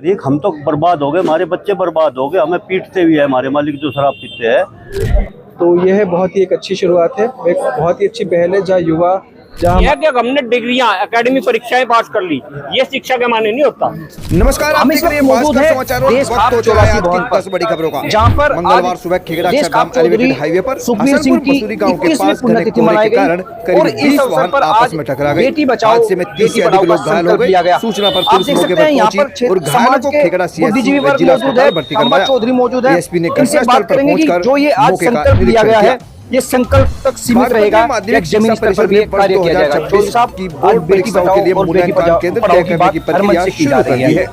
एक हम तो बर्बाद हो गए, हमारे बच्चे बर्बाद हो गए, हमें पीटते भी है हमारे मालिक जो शराब पीते हैं। तो यह बहुत ही एक अच्छी शुरुआत है, एक बहुत ही अच्छी पहल है जहाँ युवा यह कि हमने डिग्रियां एकेडमी परीक्षाएं पास कर ली, ये शिक्षा के माने नहीं होता। नमस्कार, आप देख रहे हैं भास्कर समाचार और वक्त हो चला है आज की 10 बड़ी खबरों का। जहां पर मंगलवार सुबह खेगड़ा छाम एलिवेटेड हाईवे पर हसनपुर मसूरी गांव के पास घने कोहरे के कारण करीब 20 वाहन आपस में टकरा गए। हादसे में 30 से अधिक लोग घायल हो गए। सूचना पर पुलिस मौके पर पहुंची और घायलों को खेगड़ा सीएचसी में जिला अस्पताल भर्ती करवाया। चौधरी मौजूद है, एसपी ने घटनास्थल पर पहुंचकर जो ये आज संकल्प लिया गया है ये संकल्प तक सीमित रहेगा। एक जमीनी स्तर पर भी कार्य किया जाएगा। चौधरी साहब की बोर्ड परीक्षाओं के लिए मूल्यांकन केंद्र तय करने की प्रक्रिया शुरू कर दी है।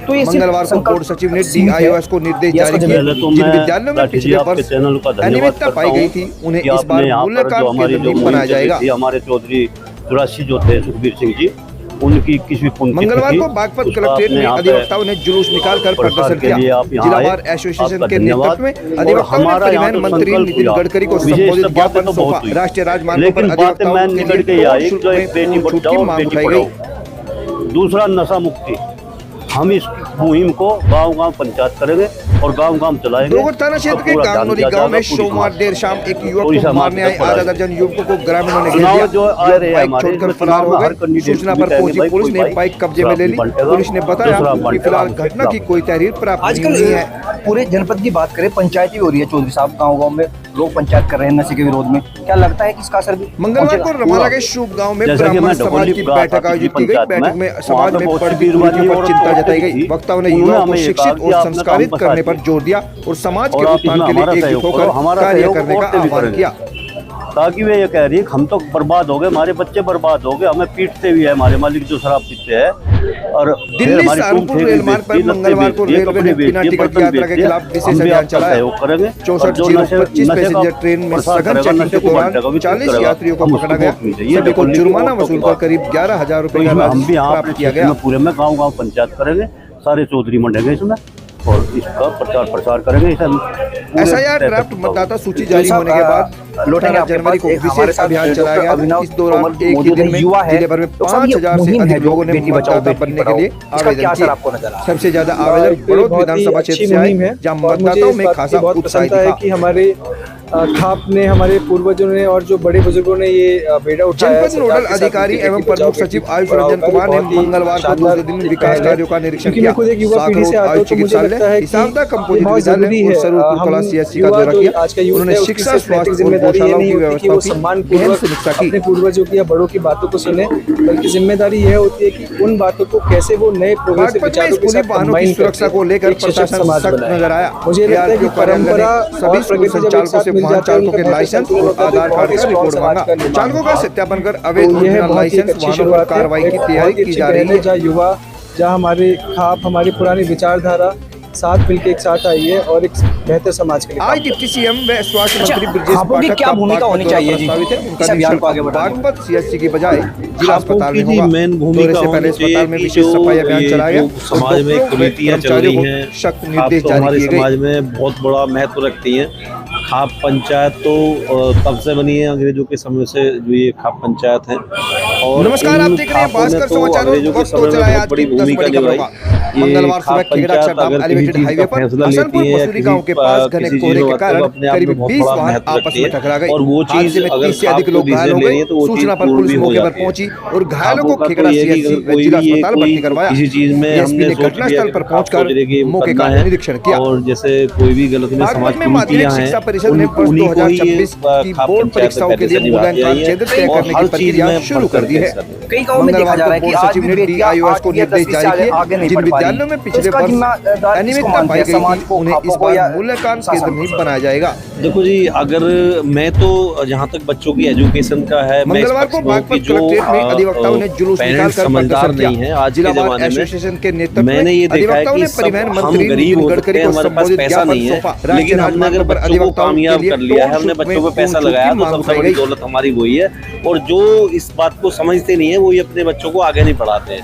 तो ये मंगलवार को बोर्ड सचिव ने डीआईओएस को निर्देश जारी किए। जिन विद्यालयों में पिछले वर्ष अनियमितता पाई गई थी उन्हें इस बार मूल्यांकन केंद्र नहीं बनाया जाएगा। हमारे चौधरी 84 जो थे सुखबीर सिंह जी, उनकी किसी मंगलवार को बागपत कलेक्ट्रेट में अधिवक्ताओं ने जुलूस निकालकर प्रदर्शन किया। जिलावार एसोसिएशन के नेतृत्व में अधिवक्ताओं ने परिवहन मंत्री नितिन गडकरी को संबोधित ज्ञापन सौंपा। राष्ट्रीय राजमार्गों पर अधिवक्ताओं के लिए छूट की मांग उठाई गई। दूसरा नशा मुक्ति, हम इस मुहिम को गांव-गांव पंचायत करेंगे और गांव-गांव चलाएंगे। दोगट थाना क्षेत्र के गांगनोली गांव में सोमवार देर शाम एक युवक को मारने आए आधा दर्जन युवकों को ग्रामीणों ने घेर लिया। जो बाइक छोड़कर फरार हो गए। सूचना पर पहुंची पुलिस ने बाइक कब्जे में ले ली। पुलिस ने बताया कि फिलहाल घटना की कोई तहरीर प्राप्त नहीं है। पूरे जनपद की बात करें, पंचायती हो रही है चौधरी साहब, गाँव-गाँव में लोग पंचायत कर रहे हैं नशे के विरोध में। क्या लगता है कि इसका असर भी? मंगलवार को रमाला के शुभ गांव में ब्राह्मण समाज की बैठक आयोजित की गई। बैठक में समाज में बढ़ती कुरीतियों पर चिंता जताई गई। वक्ताओं ने युवाओं को शिक्षित और संस्कारित करने पर जोर दिया और समाज के उत्थान के लिए एकजुट होकर कार्य करने का आह्वान किया। ताकि वे ये कह रही है हम तो बर्बाद हो गए, हमारे बच्चे बर्बाद हो गए, हमें पीटते भी है हमारे मालिक जो शराब पीते हैं। और दिल्ली सहारनपुर रेल मार्ग पर मंगलवार को रेलवे ने बिना टिकट यात्रा के खिलाफ विशेष अभियान चलाया। 64-025 पैसेंजर ट्रेन में सघन चेकिंग के दौरान 40 यात्रियों को पकड़ा गया। सभी को जुर्माना वसूल कर करीब 11,000 रुपए का राशि प्राप्त किया गया। पूरे में गाँव-गाँव पंचायत करेंगे, सारे चौधरी मंडेंगे इसमें और इसका प्रचार प्रसार करेंगे। एसआईआर ड्राफ्ट मतदाता सूची जारी होने के बाद 18 जनवरी को विशेष अभियान चलाया गया। इस दौरान एक ही दिन में जिले भर में 5,000 से अधिक लोगों ने मतदाता बनने के लिए आवेदन किए। सबसे ज्यादा आवेदन बड़ौद विधानसभा क्षेत्र से आए, जहां मतदाताओं में खासा उत्साह था कि हमारे खाप ने, हमारे पूर्वजों ने और जो बड़े बुजुर्गों ने ये बेड़ा उठाया। जनपद नोडल अधिकारी एवं प्रमुख सचिव आयुष रंजन कुमार ने मंगलवार को दूसरे दिन विकास कार्यों का निरीक्षण किया। आयुष चिकित्सालय, हिसाबदा कंपोजिट विद्यालय और सरूरपुर कला सीएचसी का दौरा किया। उन्होंने शिक्षा, स्वास्थ्य और गौशालाओं की व्यवस्था की गहन समीक्षा की। अपने पूर्वजों की या बड़ों की बातों को सुने, बल्कि जिम्मेदारी यह होती है कि उन बातों को कैसे वो नए प्रोग्रेसिव विचारों के साथ वाहनों की सुरक्षा को लेकर प्रशासन सख्त नजर आया। मुझे लगता है कि परंपरा सभी स्कूल संचालकों से वाहन चालकों के लाइसेंस और आधार कार्ड का रिकॉर्ड मांगा। चालकों का सत्यापन कर अवैध लाइसेंस वाहनों पर कार्रवाई की तैयारी की जा रही है। जहाँ युवा, जहाँ हमारे खाप, हमारी पुरानी विचारधारा साथ मिलकर एक साथ आई है और एक बेहतर समाज के लिए। आज डिप्टी सीएम व स्वास्थ्य मंत्री ब्रजेश पाठक की क्या भूमिका होनी चाहिए जी उनका अभियान को आगे बढ़ाने? बागपत सीएचसी की बजाय जिला अस्पताल में होगा। दौरे से पहले अस्पताल में विशेष सफाई अभियान चलाया गया। समाज में कुरीतियां चल रही हैं, सख्त निर्देश जारी किए गए। समाज में बहुत बड़ा महत्व रखती हैं। खाप पंचायत तो तब से बनी है, अंग्रेजों के समय से जो ये खाप पंचायत है। और नमस्कार, आप देख रहे हैं भास्कर समाचार और वक्त हो चला है आज की 10 बड़ी खबरों का। मंगलवार सुबह खेगड़ा छाम एलिवेटेड हाईवे पर हसनपुर मसूरी गांव के पास घने कोहरे के कारण करीब 20 वाहन आपस में टकरा गए। और वो चीज में 30 से अधिक लोग घायल हो गए। सूचना पर पुलिस मौके पर पहुंची और घायलों को खेगड़ा सीएचसी जिला अस्पताल भर्ती करवाया। किसी चीज में हमने घटनास्थल पर पहुंचकर मौके का निरीक्षण किया। और जैसे कोई भी गलत में समाज माध्यमिक शिक्षा परिषद ने 2026 की बोर्ड परीक्षाओं के लिए मूल्यांकन केंद्र तय करने की प्रक्रिया शुरू कर दी है। कई गांवों में देखा जा रहा है कि सचिव ने डीआईओएस को निर्देश जारी किए। जिन विद्यालयों में पिछले वर्ष अनियमितता पाई गई थी उन्हें इस बार मूल्यांकन केंद्र नहीं बनाया जाएगा। देखो जी, अगर मैं तो जहाँ तक बच्चों की एजुकेशन का है, मंगलवार को बागपत कलेक्ट्रेट में अधिवक्ताओं ने जुलूस निकालकर समझदार नहीं है आज के जमाने एसोसिएशन के नेतृत्व में मैंने ये देखा है कि परिवहन हम मंत्री गरीब नितिन हो सकते गडकरी हैं, को हमारे पास संबोधित पैसा नहीं है, लेकिन हमने अगर बच्चों को कामयाब कर लिया है, हमने बच्चों पे पैसा लगाया, तो सबसे बड़ी दौलत हमारी वही है। और जो इस बात को समझते नहीं है वो ये अपने बच्चों को आगे नहीं पढ़ाते हैं।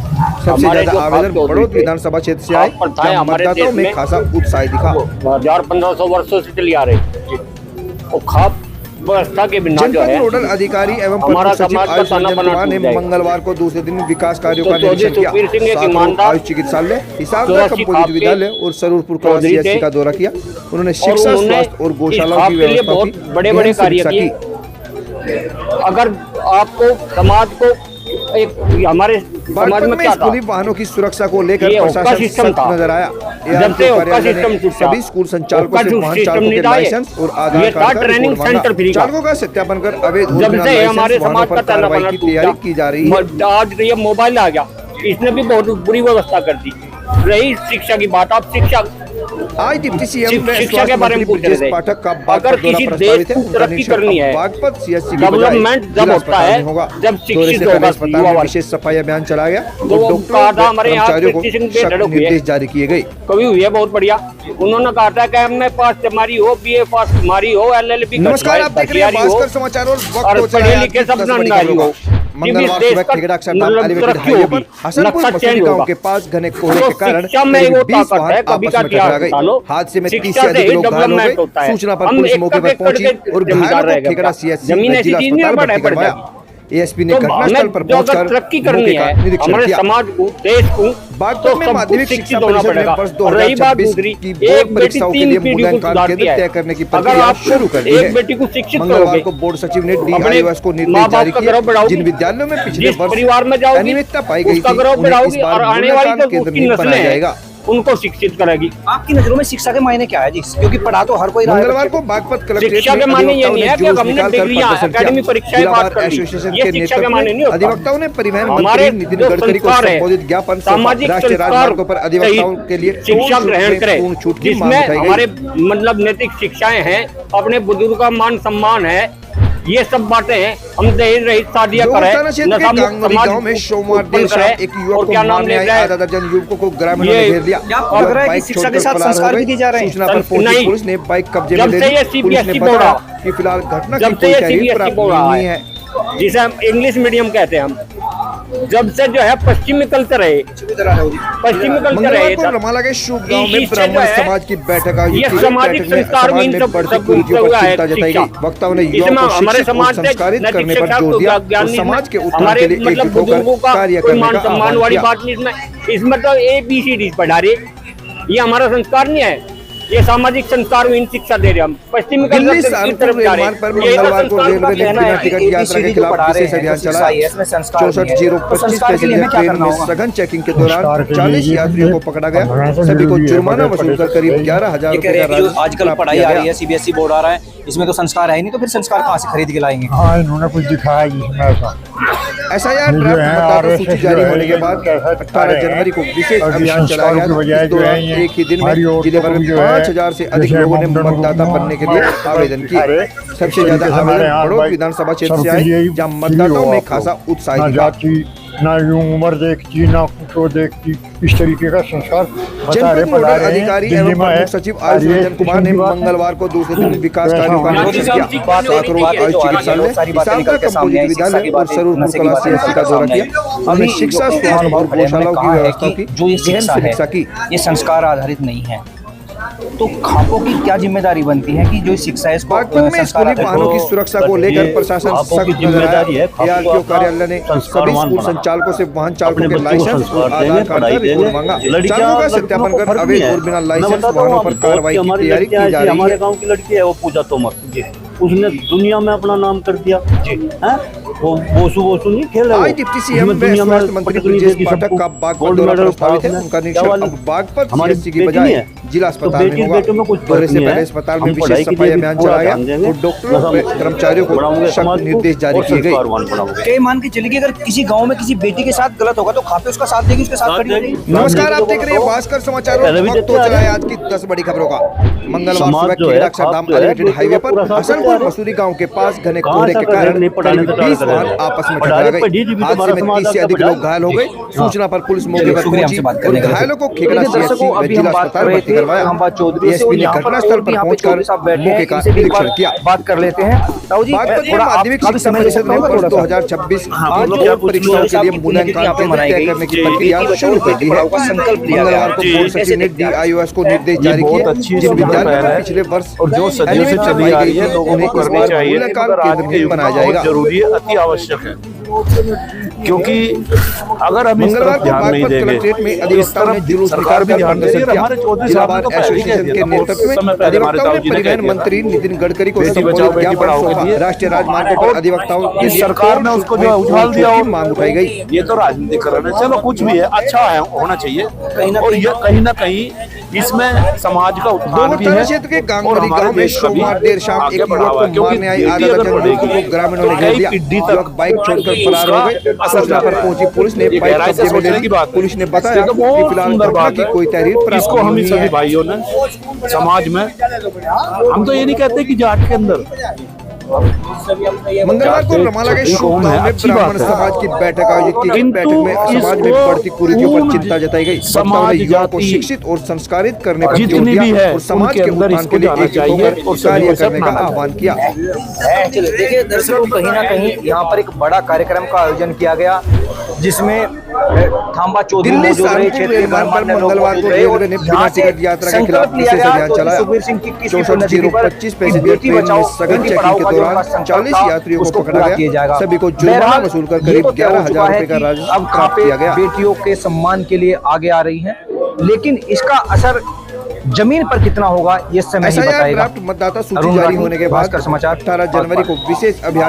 सबसे हमारे ज्यादा जो आवेदन खाप बड़ौद विधानसभा क्षेत्र से आए, खाप प्रथा है जहां हमारे मतदाताओं देश में में। खासा उत्साह दिखा। 1500 वर्षों से चली आ रही। वो खाप व्यवस्था के बिना जो जनपद है नोडल अधिकारी एवं हमारा प्रमुख सचिव समाज का आयुष ताना रंजन बाना कुमार ने टूट जाएगा। मंगलवार को दूसरे दिन विकास कार्यों का तो निरीक्षण किया। सुखबीर सिंह एक साथ ही ईमानदार आयुष चिकित्सालय हिसाबदा चौरासी कंपोजिट आपके विद्यालय और सरूरपुर कला चौधरी थे। CSC का दौरा किया। उन्होंने और शिक्षा, उन्होंने स्वास्थ्य और इस गौशालाओं की आपके लिए व्यवस्था बहुत की बड़े बड़े गहन कार्य समीक्षा किए। की। अगर आपको समाज को एक हमारे समाज बागपत में में क्या था, स्कूली वाहनों की सुरक्षा को लेकर ये होका प्रशासन सिस्टम सख्त था। नजर आया। जब से होका कार्यालय सिस्टम ने टूटा, सभी स्कूल संचालकों होका से वाहन सिस्टम चालकों नहीं के था ये। लाइसेंस और आधार ये कार्ड था का ट्रेनिंग रिकॉर्ड मांगा। सेंटर फ्री का। चालकों का सत्यापन कर अवैध और जब बिना से लाइसेंस हमारे वाहनों समाज पर का ताना कार्रवाई बाना की टूटा, तैयारी की जा रही है। आज ये मोबाइल आ गया, इसने भी बहुत बुरी व्यवस्था कर दी। रही शिक्षा की बात, आप शिक्षा आज डिप्टी सीएम शिक्षा के बारे में पूछ रहे थे। पाठक का अगर बागपत दौरा किसी प्रस्तावित देश है। को उनका तरक्की निरीक्षण करनी है, बागपत CSC की डेवलपमेंट बजाय जब जिला होता अस्पताल है, में होगा। जब दौरे शिक्षित से पहले होगा अस्पताल युवा में वर्ग। विशेष सफाई अभियान चलाया गया और वो डॉक्टरों कहा और था हमारे यहाँ कर्मचारियों को practicing पे सख्त झड़प हुई है। निर्देश जारी किए गए। कभी हुई है बहुत बढ़िया। उन्होंने कहा था कि एमए पास तुम्हारी हो, BA पास तुम्हारी हो, LLB नमस्कार, आप देख रहे हैं भास्कर समाचार और वक्त हो चला है आज की 10 बड़ी खबरों का। मंगलवार सुबह खेगड़ा अक्षरधाम एलिवेटेड हाईवे पर हसनपुर मसूरी गांव के पास घने कोहरे के कारण करीब 20 वाहन आपस में टकरा गए। हादसे में 30 से अधिक लोग घायल हो गए। सूचना पर पुलिस मौके पर पहुंची और घायलों को खेगड़ा CSC में जिला अस्पताल भर्ती करवाया। ASP ने घटनास्थल पर पहुंचकर तरक्की करनी मौके का है निरीक्षण हमारे किया। समाज को, देश को, बागपत में माध्यमिक शिक्षा परिषद ने वर्ष रही बात 2026 दूसरी, की बोर्ड परीक्षाओं के लिए मूल्यांकन केंद्र तय करने की प्रक्रिया शुरू कर दी एक बेटी को है। शिक्षित मंगलवार करोगे, को बोर्ड सचिव ने अपने DIOS को निर्देश माँ बाप जारी का किए। गर्व बढ़ाओगी, जिन विद्यालयों में पिछले जिस वर्ष परिवार में जाओगी, अनियमितता पाई गई उसका थी, गर्व उन्हें बढ़ाओगी इस बार और आने वाली मूल्यांकन जो केंद्र उसकी नहीं नस्लें बनाया हैं, जाएगा। उनको शिक्षित करेगी। आपकी नजरों में शिक्षा के मायने क्या है जी? क्योंकि पढ़ा तो हर कोई रहा है। मंगलवार को बागपत कलेक्ट्रेट शिक्षा के में माने ये अधिवक्ताओं नहीं ने है कि जुलूस हमने निकालकर डिग्रियां, प्रदर्शन किया। एकेडमी परीक्षाएं जिला पास बार कर ली। एसोसिएशन ये के शिक्षा के नेतृत्व माने नहीं में होता। अधिवक्ताओं ने परिवहन हमारे मंत्री नितिन जो गडकरी को संस्कार है, संबोधित ज्ञापन सौंपा। सामाजिक राष्ट्रीय संस्कार राजमार्गों पर अधिवक्ताओं के लिए शिक्षा टोल ग्रहण शुल्क में करें, पूर्ण छूट की मांग जिसमें उठाई गई। हमारे मतलब नैतिक शिक्षाएं हैं, अपने बुजुर्ग का मान सम्मान है, ये सब बातें हैं। हम दहेज रहित शादियां करें, थाना क्षेत्र के गांगरी गांव में सोमवार देर शाम एक युवक को मारने आए आधा दर्जन युवकों को ग्रामीणों ने घेर लिया। लग रहा है कि बाइक शिक्षा छोड़कर के साथ फरार हो संस्कार भी गए। किए जा रहे हैं। सूचना पर पहुंची नहीं। पुलिस ने बाइक कब्जे में जब ले से ली। ये पुलिस ने CBSE बताया बोर्ड कि फिलहाल घटना की जब से कोई ये तहरीर CBSE प्राप्त बोर्ड नहीं है। जिसे हम इंग्लिश मीडियम कहते हैं, हम जब से जो है पश्चिमी कल्चर है, पश्चिमी कल्चर मंगलवार है, को रमाला के शुभ गांव में इससे ब्राह्मण जो है, समाज की बैठक आयोजित ये की गई। सामाजिक बैठक में संस्कार समाज भी में सब बढ़ती सब कुरीतियों पर हुआ है चिंता जताई शिक्षा। गई। वक्ताओं ने इसमें युवाओं को हमारे शिक्षित और समाज से संस्कारित नैतिक करने पर शिक्षा जोर को दिया ज्ञान और नहीं समाज के है। उत्थान हमारे के लिए मतलब एकजुट बुजुर्गों होकर का कार्य कोई करने मान का सम्मान आह्वान वाली किया। बात नहीं, इसमें तो ABCD पढ़ा रहे, ये हमारा संस्कार नहीं है। ये सामाजिक संस्कार इन शिक्षा दे रहे हम, पश्चिमी दिल्ली कल्चर की सहारनपुर तरफ जा रहे रेलमार्ग पर हैं। ये तो मंगलवार को संस्कार रेलवे ने कहना है बिना कि टिकट यात्रा के ABCD खिलाफ पढ़ा रहे विशेष हैं, अभियान तो चलाया। शिक्षा है, इसमें संस्कार नहीं है। 64-025 संस्कार के लिए पैसेंजर हमें क्या ट्रेन करना में होगा? सघन चेकिंग के दौरान 40 यात्रियों को पकड़ा गया। सभी को जुर्माना वसूलकर करीब 11,000 ये कह रुपए रहे का हैं कि जो राजस्व आजकल प्राप्त पढ़ाई किया आ गया। रही है, CBSE बोर्ड आ रहा है, इसमें तो संस्कार है ही नहीं, तो फिर संस्कार कहाँ से खरीद के लाएंगे? हाँ, इन्होंने कुछ दिखाया जिसमें ऐसा SIR जो ड्राफ्ट है, मतदाता RSS सूची जो जारी है, होने के बाद ये 18 जनवरी को विशेष अभी अभियान चलाया संस्कारों की गया। बजाय इस जो है दौरान ये एक ही दिन हमारी में और जिले भर में जो है, 5,000 से अधिक जैसे लोगों ने मापदंड मतदाता को बनने के लिए आवेदन किए। सबसे ज्यादा तरीके से आवेदन हमारे यहाँ बड़ौद भाई विधानसभा क्षेत्र से सबके आए, लिए जहाँ फ्री मतदाताओं हो में आपको। खासा उत्साह ना दिखा। जाति ना यूं उम्र देखती ना कुछ वो देखती, इस तरीके का संस्कार बता जनपद रहे पढ़ा नोडल रहे हैं। अधिकारी दिल्ली एवं में है। प्रमुख सचिव आयुष और ये रंजन कुमार ने किस्म की बात है। मंगलवार को दूसरे दिन विकास वैसा कार्यों का हमारे निरीक्षण किया। बात है, साकरोड बात है, आयुष जो चिकित्सालय, सारी बातें हिसाबदा निकल के सामने कंपोजिट आई, शिक्षा विद्यालय की और बातें, सरूरपुर नशे की कला बातें CSC का दौरा किया। हमने अभी शिक्षा, जो स्वास्थ्य और खड़े हमने गौशालाओं की कहा है व्यवस्था कि की जो ये गहन शिक्षा समीक्षा की। है, ये संस्कार आधारित नहीं है, तो खापों की क्या जिम्मेदारी बनती है कि जो शिक्षा है इसको बागपत में स्कूली वाहनों की सुरक्षा को लेकर प्रशासन सख्त नजर आया। ARTO कार्यालय ने सभी स्कूल संचालकों से वाहन चालकों के लाइसेंस और आधार कार्ड का रिकॉर्ड मांगा। चालकों का सत्यापन कर अवैध और बिना लाइसेंस वाहनों पर कार्रवाई की तैयारी की जा रही हमारे है। गांव की लड़की है वो पूजा तोमर, उसने दुनिया में अपना नाम कर दिया हैं? वो बोसू नहीं खेले वो। आज डिप्टी सीएम उसमें व दुनिया में स्वास्थ्य मंत्री पटकनी ब्रजेश देगी पाठक सबको, का बागपत गोल्ड दौरा मेडल प्रस्तावित है। उठाओ, उनका क्या निरीक्षण वाली- अब बागपत हमारी CSC की बेटी बजाय नहीं है, जिला तो अस्पताल में बेटी होगा। बेटों में कुछ दौरे फर्क से नहीं पहले है। अस्पताल हम में विशेष पढ़ाई के सफाई लिए भी अभियान पूरा चलाया ध्यान गया देंगे। और डॉक्टरों व बस हम कर्मचारियों को बढ़ाओगे सख्त समाज को निर्देश जारी और किए गए। संस्कारवान बनाओगे। ये मान के चलिए कि अगर किसी गांव में किसी बेटी के साथ गलत होगा तो खापे उसका साथ देगी, उसके साथ खड़ी होगी। नमस्कार, आप देख रहे हैं भास्कर समाचार और वक्त हो चला है आज की 10 बड़ी खबरों का। मंगलवार सुबह खेड़ा अक्षरधाम एलिवेटेड हाईवे पर हसनपुर मसूरी गांव के पास घने कोहरे के कारण करीब 20 गए। वाहन आपस में और टकरा डायरेक्ट गए। DGP तो हादसे हमारा में समाज 30 से आगे अधिक बढ़ा लोग घायल हो गए। सूचना पर पुलिस मौके पर शुक्रिया पहुंची हमसे बात और करने के लिए। घायलों को खेकड़ा देखिए दर्शकों, CHC व अभी हम जिला बात अस्पताल कर रहे भर्ती थे करवाया। खंबा चौधरी से, DSP और ने यहाँ पर घटनास्थल और भी पर यहाँ पे पहुंचकर चौधरी साहब बैठे हैं, मौके का इनसे भी एक निरीक्षण बार किया। बात कर लेते हैं। ताऊ जी, बागपत में थोड़ा माध्यमिक आपका भी शिक्षा समय परिषद ने ले सकता हूँ वर्ष थोड़ा सा। 2026 आज बोर्ड जो परीक्षाओं के लिए मूल्यांकन केंद्र तय करने की प्रक्रिया शुरू कर दी है। मंगलवार को बोर्ड सचिव ने DIOS को निर्देश जारी किए जिन विद्यालयों में पिछले वर्ष और जो सदियों से चली आ रही है लोगों को करनी चाहिए, मगर आज के युग में बहुत जरूरी है, अति आवश्यक है। क्योंकि अगर हम इस मंगलवार तरफ को ध्यान नहीं बागपत कलेक्ट्रेट में देंगे तो इस अधिवक्ताओं ने तरफ जुलूस सरकार भी निकालकर ध्यान देगी। प्रदर्शन और किया। हमारे चौधरी जिला साहब ने बार तो पहले ही कह एसोसिएशन दिया के था, बहुत नेतृत्व में समय पहले हमारे अधिवक्ताओं ताऊ ने जी ने कह परिवहन दिया था। मंत्री नितिन गडकरी को बेटी बचाओ, संबोधित बेटी ज्ञापन पढ़ाओ के सौंपा। लिए राष्ट्रीय राजमार्गों पर अधिवक्ताओं के इस लिए सरकार ने उसको जो उछाल दिया की मांग उठाई गई। ये तो राजनीतिकरण है। चलो कुछ भी है, अच्छा है, होना चाहिए। और ये कहीं ना कहीं इसमें समाज का उत्थान दोगुर भी थाना है क्षेत्र के और गांगरी हमारे गांव में देश का भी सोमवार देर शाम आगे एक युवक बढ़ावा है। को मारने आई आधा दर्जन लोगों को ग्रामीणों ने घेर लिया। युवक बाइक छोड़कर फरार हो गए। सूचना पर पहुंची पुलिस ने बाइक कब्जे में ले ली। पुलिस ने बताया कि फिलहाल घटना की कोई तहरीर प्राप्त इसको हम नहीं ही सभी है। भाइयों ने समाज में, हम तो ये नहीं कहते कि जाट के अंदर, मंगलवार को रमाला के शोक गांव में ब्राह्मण समाज की बैठक आयोजित की गई। बैठक में समाज में बढ़ती कुरीतियों पर चिंता जताई गई। वक्ताओं ने युवाओं को शिक्षित और संस्कारित करने पर जोर जितनी भी दिया है और समाज उनके के अंदर उत्थान इसको के लिए जाना एकजुट चाहिए होकर और सभी कार्य को इसे करने का अपनाना आह्वान किया। देखिए दर्शकों, कहीं ना कहीं यहाँ पर एक बड़ा कार्यक्रम का आयोजन किया गया जिसमें थांबा चौधरी दिल्ली मौजूद रहे, सहारनपुर क्षेत्रीय रेलमार्ग पर गणमान्य लोग मंगलवार को मौजूद रहे और रेलवे ने बिना यहाँ से टिकट यात्रा के संकल्प खिलाफ लिया विशेष गया अभियान चौधरी चलाया। सुखबीर सिंह की 64,025 पैसेंजर ट्रेन में सघन चेकिंग के दौरान 40 यात्रियों को पकड़ा गया। सभी को जुर्माना वसूल कर करीब 11,000 रुपए का राजस्व अब प्राप्त किया गया। बेटियों के सम्मान के लिए आगे आ रही हैं, लेकिन इसका असर जमीन पर कितना होगा ये समय ही SIR बताएगा। ड्राफ्ट मतदाता सूची अरुण जारी राठी, होने के बाद भास्कर समाचार, 18 जनवरी को विशेष अभियान